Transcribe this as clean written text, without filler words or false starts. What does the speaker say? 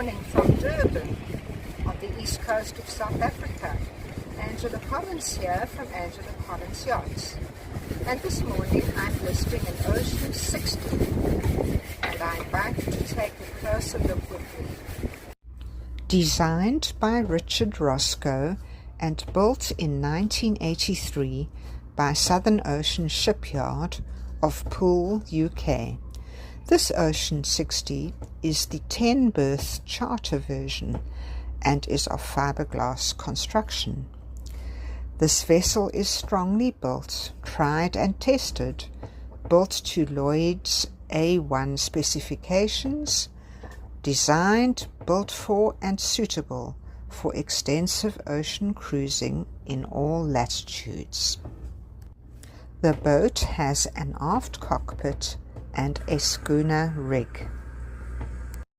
morning from Durban on the east coast of South Africa. Angela Collins here from Angela Collins Yachts. And this morning I'm listing an Ocean 60, and I invite you to take a closer look with me. Designed by Richard Roscoe and built in 1983 by Southern Ocean Shipyard of Poole, UK. This Ocean 60 is the 10-berth charter version and is of fiberglass construction. This vessel is strongly built, tried and tested, built to Lloyd's A1 specifications, designed, built for and suitable for extensive ocean cruising in all latitudes. The boat has an aft cockpit and a schooner rig.